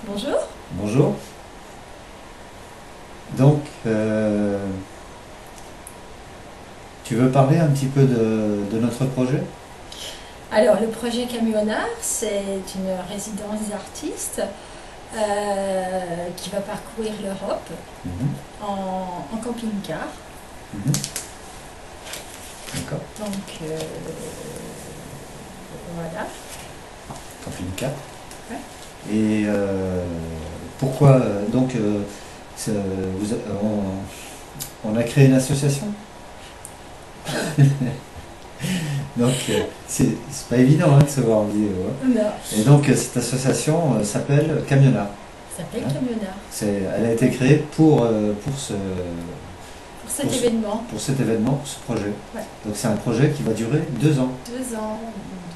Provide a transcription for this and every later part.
Bonjour. Bonjour. Donc, tu veux parler un petit peu de notre projet? Alors, le projet Camionnard, c'est une résidence d'artistes qui va parcourir l'Europe Mhm, en camping-car. mhm. D'accord. Donc, voilà. Camping-car. Ouais. Et pourquoi on a créé une association? Donc, c'est pas évident hein, de se voir en vidéo. Hein. Non, Et donc, cette association s'appelle Camionnard. ça s'appelle Hein. Camionnard. Elle a été créée pour Pour cet Pour ce- événement, pour cet événement, pour ce projet. Ouais. Donc, c'est un projet qui va durer 2 ans. 2 ans,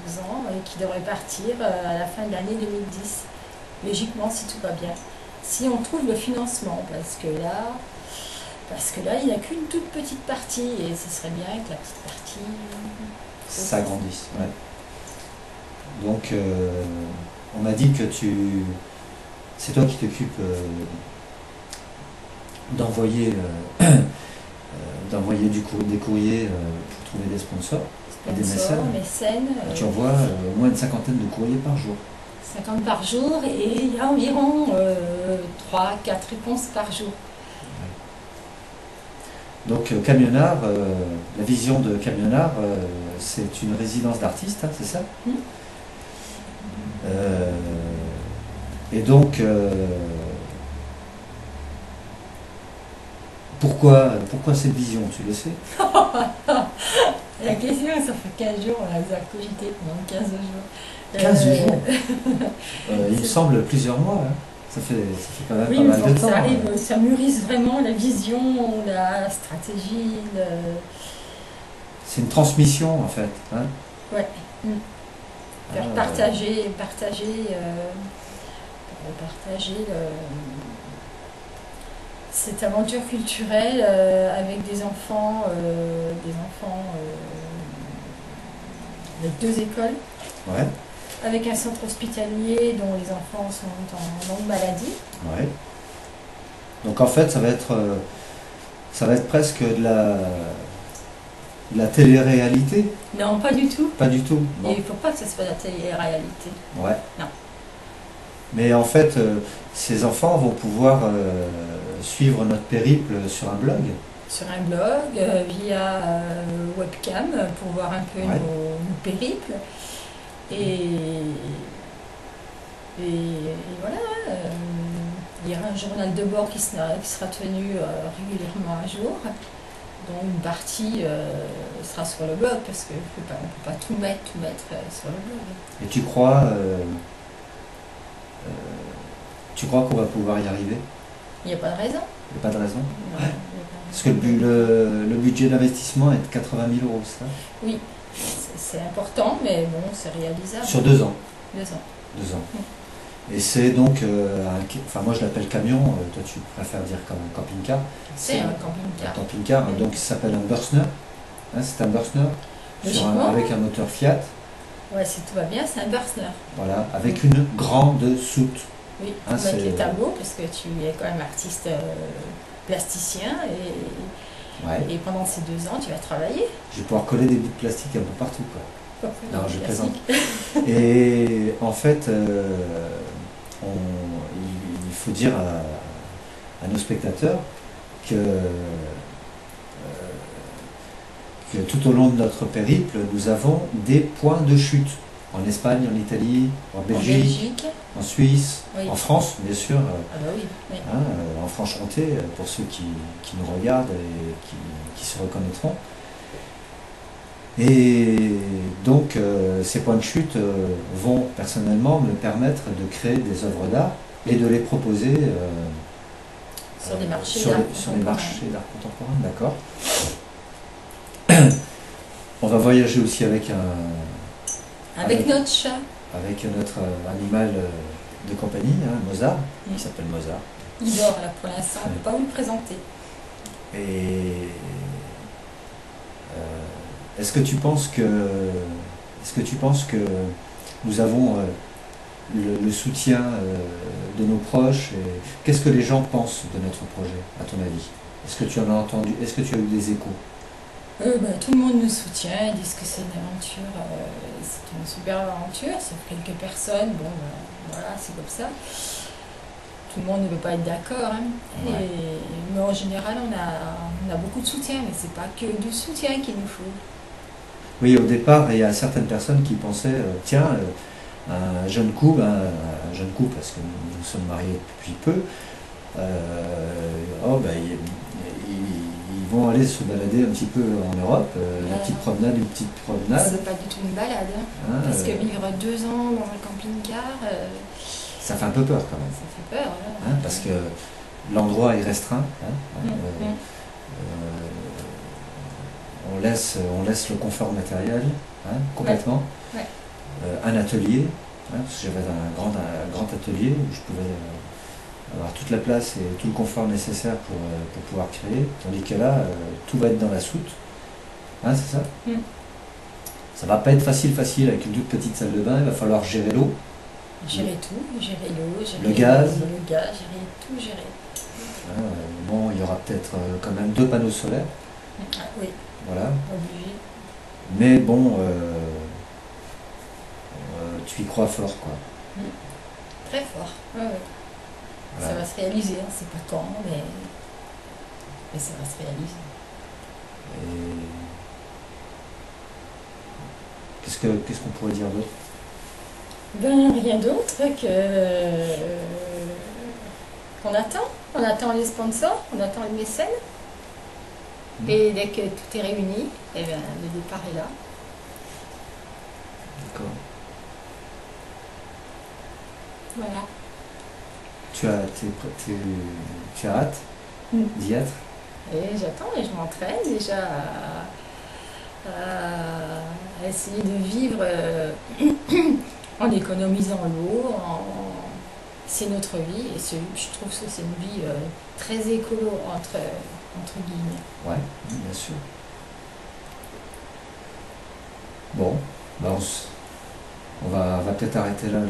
2 ans, et qui devrait partir à la fin de l'année 2010. Logiquement, si tout va bien. Si on trouve le financement, parce que là, il n'y a qu'une toute petite partie, et ce serait bien que la petite partie S'agrandisse. Ouais. Donc, on m'a dit que c'est toi qui t'occupes d'envoyer des courriers pour trouver des sponsors et des sponsor, mécènes. mécènes, Tu envoies au moins une cinquantaine de courriers par jour. 50 par jour, et il y a environ 3-4 réponses par jour. Donc, Camionnard, la vision de Camionnard, c'est une résidence d'artistes, hein, c'est ça? Mm. Euh, et donc, pourquoi cette vision, tu le sais? La question, ça fait 15 jours, on a cogité pendant 15 jours. 15 jours. Il me semble plusieurs mois. Hein. Ça fait quand même Oui, pas mais mal faut de que temps. ça arrive, ça mûrisse vraiment la vision, la stratégie, C'est une transmission en fait. Hein. ouais. Faire Ah, partager cette aventure culturelle avec des enfants, avec 2 écoles, ouais, avec un centre hospitalier dont les enfants sont en longue maladie. ouais. Donc en fait, ça va être presque de la télé-réalité. Non, pas du tout. Pas du tout. Et Bon. il ne faut pas que ce soit la télé-réalité. Ouais. Non. Mais en fait, ces enfants vont pouvoir suivre notre périple sur un blog. Sur un blog, via webcam, pour voir un peu Ouais. nos périples. Et voilà, il y aura un journal de bord qui sera tenu régulièrement à jour, dont une partie sera sur le blog, parce qu'on ne peut pas tout mettre sur le blog. Et tu crois qu'on va pouvoir y arriver? Il n'y a pas de raison. Il n'y a pas de raison. Non, il y a pas de Parce que raison. le budget d'investissement est de 80 000 euros, ça? Oui, c'est important, mais bon, c'est réalisable. Sur 2 ans. 2 ans. 2 ans. Et c'est donc, enfin moi je l'appelle camion, toi tu préfères dire comme camping-car. C'est un Un camping-car. camping-car, Oui. donc il s'appelle un Bursner. Hein, c'est un Bursner Logiquement. avec un moteur Fiat, Ouais, si tout va bien, c'est un Bursner. voilà, avec une grande soute. Oui, Ah, avec c'est- les tableaux, parce que tu es quand même artiste plasticien, et pendant ces 2 ans, tu vas travailler. Je vais pouvoir coller des bouts de plastique un peu partout, quoi. Non, je Plastique. Et en fait, il faut dire à nos spectateurs que tout au long de notre périple, nous avons des points de chute. En Espagne, en Italie, en En Belgique, Belgique. en Suisse, Oui. en France, bien sûr, Ah bah oui, oui. hein, en Franche-Comté, pour ceux qui nous regardent et qui se reconnaîtront. Et donc, ces points de chute vont personnellement me permettre de créer des œuvres d'art et de les proposer Sur des marchés sur d'art sur les contemporain. marchés d'art contemporain, d'accord. On va voyager aussi avec Avec notre chat. notre animal de compagnie, hein, Mozart, Mm. qui s'appelle Mozart. Il dort là pour l'instant, on ne peut pas vous le présenter. Et est-ce que tu penses que nous avons le soutien de nos proches. Qu'est-ce que les gens pensent de notre projet, à ton avis? Est-ce que tu en as entendu? Est-ce que tu as eu des échos? Tout le monde nous soutient, ils disent que c'est une aventure, c'est une super aventure, sauf quelques personnes, voilà, c'est comme ça. Tout le monde ne veut pas être d'accord, hein. Ouais. Mais en général, on a beaucoup de soutien, mais c'est pas que du soutien qu'il nous faut. Oui, au départ, il y a certaines personnes qui pensaient, tiens, un jeune couple, parce que nous sommes mariés depuis peu, ils vont aller se balader un petit peu en Europe, une petite promenade. C'est pas du tout une balade, hein. Hein, Parce que vivre 2 ans dans un camping-car, ça fait un peu peur quand même. ça fait peur. Hein, parce que l'endroit est restreint. On laisse le confort matériel, complètement. Ouais. Un atelier, parce que j'avais un grand atelier où je pouvais avoir toute la place et tout le confort nécessaire pour pouvoir créer, tandis que là, tout va être dans la soute. C'est ça. Ça va pas être facile avec une toute petite salle de bain, il va falloir gérer l'eau. Gérer tout, gérer l'eau, gérer le gaz, gérer tout, gérer. Il y aura peut-être quand même 2 panneaux solaires. Oui. Voilà. Obligé. Mais bon, tu y crois fort, quoi. Très fort. Voilà. Ça va se réaliser, on ne sait pas quand, mais ça va se réaliser. Et qu'est-ce qu'on pourrait dire d'autre? Rien d'autre qu'on attend. On attend les sponsors, on attend les mécènes. Et dès que tout est réuni, le départ est là. D'accord. Voilà. Tu as hâte d'y être? Et j'attends et je m'entraîne déjà à essayer de vivre en économisant l'eau. C'est notre vie et je trouve que c'est une vie très écolo entre guillemets. Ouais, bien sûr. Bon, on va peut-être arrêter là la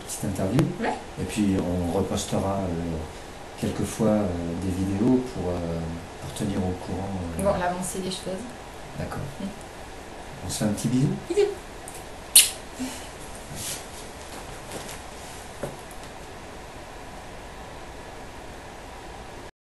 petite interview. Ouais. Et puis on repostera quelquefois des vidéos pour tenir au courant. Voir l'avancée des choses. D'accord. On se fait un petit bisou. Bisous.